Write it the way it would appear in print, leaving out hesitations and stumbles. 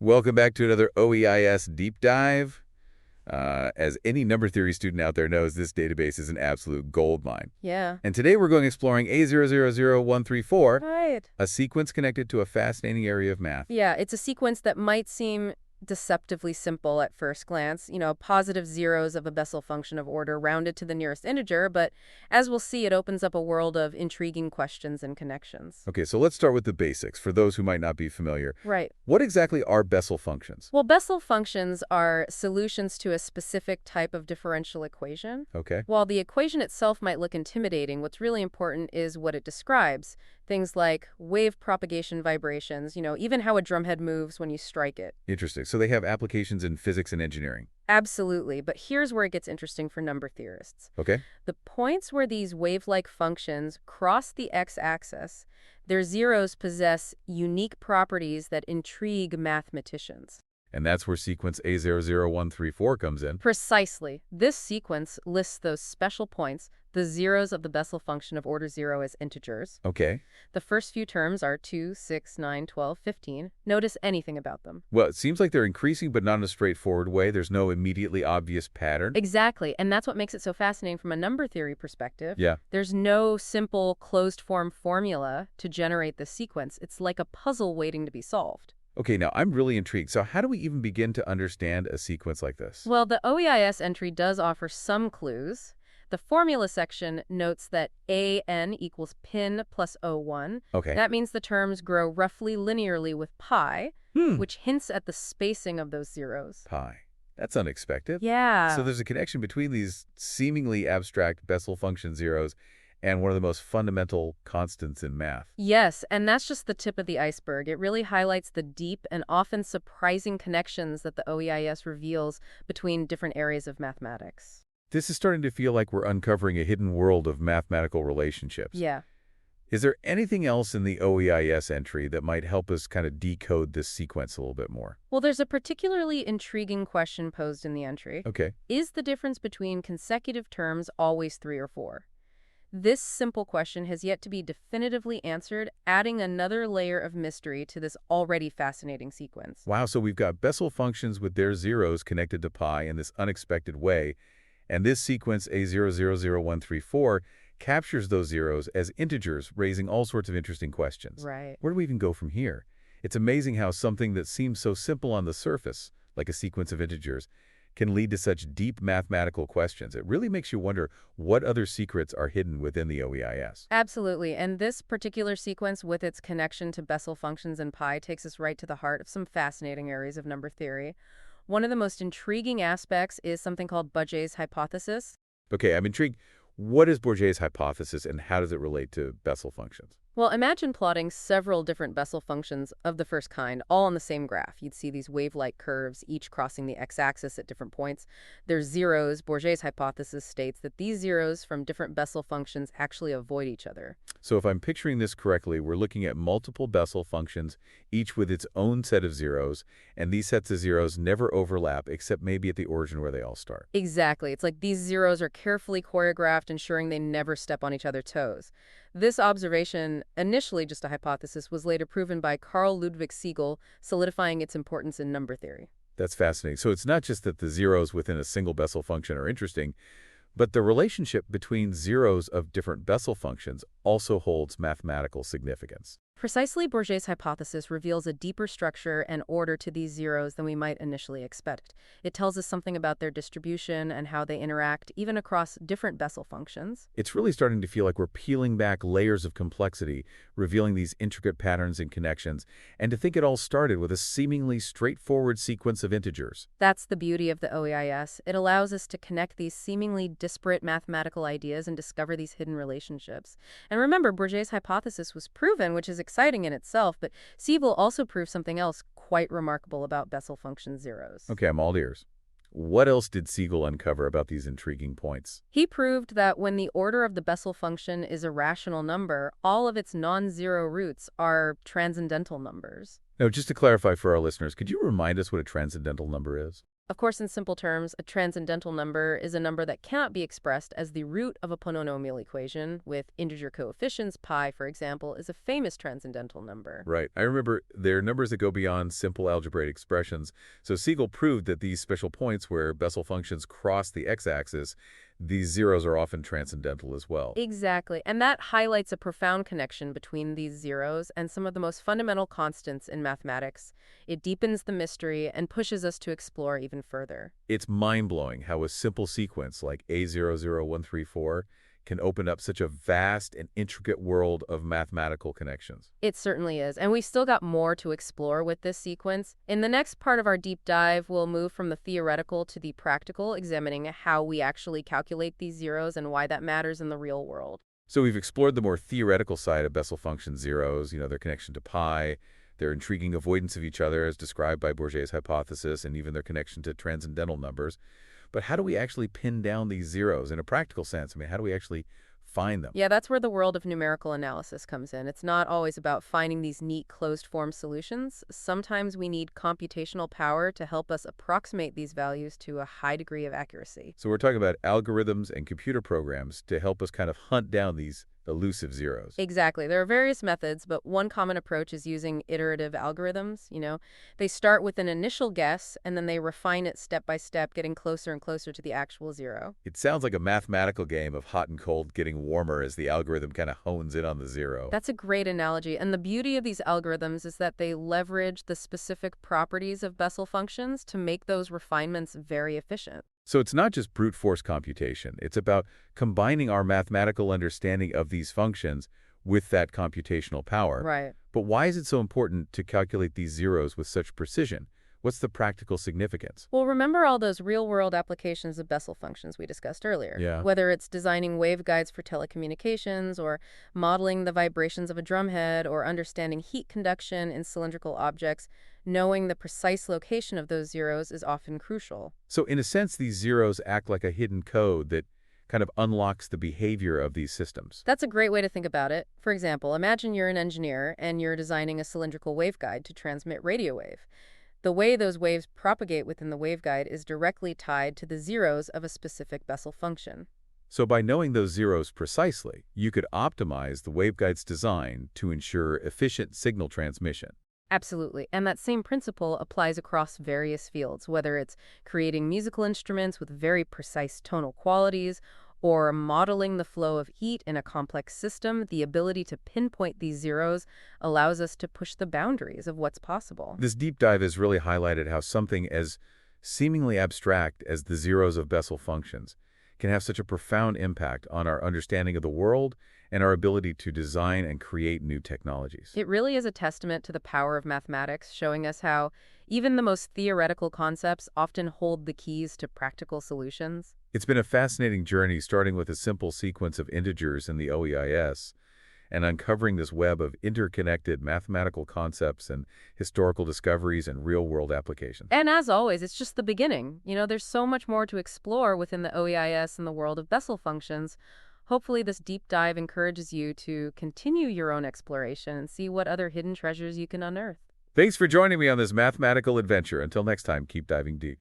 Welcome back to another OEIS deep dive. As any number theory student out there knows, this database is an absolute goldmine. Yeah. And today we're going exploring A000134, Right. a sequence connected to a fascinating area of math. Yeah, it's a sequence that might seem deceptively simple at first glance, positive zeros of a Bessel function of order rounded to the nearest integer, but as we'll see, it opens up a world of intriguing questions and connections. Okay, so let's start with the basics for those who might not be familiar. Right. What exactly are Bessel functions? Well, Bessel functions are solutions to a specific type of differential equation. Okay. While the equation itself might look intimidating, what's really important is what it describes. Things like wave propagation vibrations, even how a drumhead moves when you strike it. Interesting. So they have applications in physics and engineering. Absolutely, but here's where it gets interesting for number theorists. Okay. The points where these wave-like functions cross the x-axis, their zeros possess unique properties that intrigue mathematicians. And that's where sequence A00134 comes in. Precisely. This sequence lists those special points, the zeros of the Bessel function of order 0 as integers. Okay. The first few terms are 2, 6, 9, 12, 15. Notice anything about them. Well, it seems like they're increasing, but not in a straightforward way. There's no immediately obvious pattern. Exactly, and that's what makes it so fascinating from a number theory perspective. Yeah. There's no simple closed-form formula to generate the sequence. It's like a puzzle waiting to be solved. Okay, now I'm really intrigued. So how do we even begin to understand a sequence like this? Well, the OEIS entry does offer some clues. The formula section notes that AN equals pin plus O1. Okay. That means the terms grow roughly linearly with pi, which hints at the spacing of those zeros. Pi. That's unexpected. Yeah. So there's a connection between these seemingly abstract Bessel function zeros and one of the most fundamental constants in math. Yes, and that's just the tip of the iceberg. It really highlights the deep and often surprising connections that the OEIS reveals between different areas of mathematics. This is starting to feel like we're uncovering a hidden world of mathematical relationships. Yeah. Is there anything else in the OEIS entry that might help us kind of decode this sequence a little bit more? Well, there's a particularly intriguing question posed in the entry. Okay. Is the difference between consecutive terms always 3 or 4? This simple question has yet to be definitively answered, adding another layer of mystery to this already fascinating sequence. Wow, so we've got Bessel functions with their zeros connected to pi in this unexpected way, and this sequence A000134 captures those zeros as integers, raising all sorts of interesting questions. Right. Where do we even go from here? It's amazing how something that seems so simple on the surface, like a sequence of integers, can lead to such deep mathematical questions. It really makes you wonder what other secrets are hidden within the OEIS. Absolutely, and this particular sequence with its connection to Bessel functions and pi takes us right to the heart of some fascinating areas of number theory. One of the most intriguing aspects is something called Bourget's hypothesis. Okay, I'm intrigued. What is Bourget's hypothesis and how does it relate to Bessel functions? Well, imagine plotting several different Bessel functions of the first kind, all on the same graph. You'd see these wave-like curves, each crossing the x-axis at different points. There's zeros. Bourget's hypothesis states that these zeros from different Bessel functions actually avoid each other. So if I'm picturing this correctly, we're looking at multiple Bessel functions, each with its own set of zeros, and these sets of zeros never overlap except maybe at the origin where they all start. Exactly. It's like these zeros are carefully choreographed, ensuring they never step on each other's toes. This observation, initially just a hypothesis, was later proven by Carl Ludwig Siegel, solidifying its importance in number theory. That's fascinating. So it's not just that the zeros within a single Bessel function are interesting, but the relationship between zeros of different Bessel functions also holds mathematical significance. Precisely, Bourget's hypothesis reveals a deeper structure and order to these zeros than we might initially expect. It tells us something about their distribution and how they interact, even across different Bessel functions. It's really starting to feel like we're peeling back layers of complexity, revealing these intricate patterns and connections, and to think it all started with a seemingly straightforward sequence of integers. That's the beauty of the OEIS. It allows us to connect these seemingly disparate mathematical ideas and discover these hidden relationships. And remember, Bourget's hypothesis was proven, which is exciting in itself, but Siegel also proved something else quite remarkable about Bessel function zeros. Okay, I'm all ears. What else did Siegel uncover about these intriguing points? He proved that when the order of the Bessel function is a rational number, all of its non-zero roots are transcendental numbers. Now, just to clarify for our listeners, could you remind us what a transcendental number is? Of course, in simple terms, a transcendental number is a number that cannot be expressed as the root of a polynomial equation, with integer coefficients. Pi, for example, is a famous transcendental number. Right. I remember there are numbers that go beyond simple algebraic expressions. So Siegel proved that these special points where Bessel functions cross the x-axis, these zeros are often transcendental as well. Exactly, and that highlights a profound connection between these zeros and some of the most fundamental constants in mathematics. It deepens the mystery and pushes us to explore even further. It's mind-blowing how a simple sequence like A000134 can open up such a vast and intricate world of mathematical connections. It certainly is, and we've still got more to explore with this sequence. In the next part of our deep dive, we'll move from the theoretical to the practical, examining how we actually calculate these zeros and why that matters in the real world. So we've explored the more theoretical side of Bessel function zeros, their connection to pi, their intriguing avoidance of each other as described by Bourget's hypothesis, and even their connection to transcendental numbers. But how do we actually pin down these zeros in a practical sense? I mean, how do we actually find them? Yeah, that's where the world of numerical analysis comes in. It's not always about finding these neat closed-form solutions. Sometimes we need computational power to help us approximate these values to a high degree of accuracy. So we're talking about algorithms and computer programs to help us kind of hunt down these elusive zeros. Exactly. There are various methods, but one common approach is using iterative algorithms. They start with an initial guess, and then they refine it step by step, getting closer and closer to the actual zero. It sounds like a mathematical game of hot and cold getting warmer as the algorithm kind of hones in on the zero. That's a great analogy, and the beauty of these algorithms is that they leverage the specific properties of Bessel functions to make those refinements very efficient. So it's not just brute force computation. It's about combining our mathematical understanding of these functions with that computational power. Right. But why is it so important to calculate these zeros with such precision? What's the practical significance? Well, remember all those real-world applications of Bessel functions we discussed earlier? Yeah. Whether it's designing waveguides for telecommunications, or modeling the vibrations of a drumhead, or understanding heat conduction in cylindrical objects, knowing the precise location of those zeros is often crucial. So in a sense, these zeros act like a hidden code that kind of unlocks the behavior of these systems. That's a great way to think about it. For example, imagine you're an engineer and you're designing a cylindrical waveguide to transmit radio wave. The way those waves propagate within the waveguide is directly tied to the zeros of a specific Bessel function. So by knowing those zeros precisely, you could optimize the waveguide's design to ensure efficient signal transmission. Absolutely. And that same principle applies across various fields, whether it's creating musical instruments with very precise tonal qualities or modeling the flow of heat in a complex system. The ability to pinpoint these zeros allows us to push the boundaries of what's possible. This deep dive has really highlighted how something as seemingly abstract as the zeros of Bessel functions can have such a profound impact on our understanding of the world and our ability to design and create new technologies. It really is a testament to the power of mathematics, showing us how even the most theoretical concepts often hold the keys to practical solutions. It's been a fascinating journey, starting with a simple sequence of integers in the OEIS and uncovering this web of interconnected mathematical concepts and historical discoveries and real-world applications. And as always, it's just the beginning. There's so much more to explore within the OEIS and the world of Bessel functions. Hopefully, this deep dive encourages you to continue your own exploration and see what other hidden treasures you can unearth. Thanks for joining me on this mathematical adventure. Until next time, keep diving deep.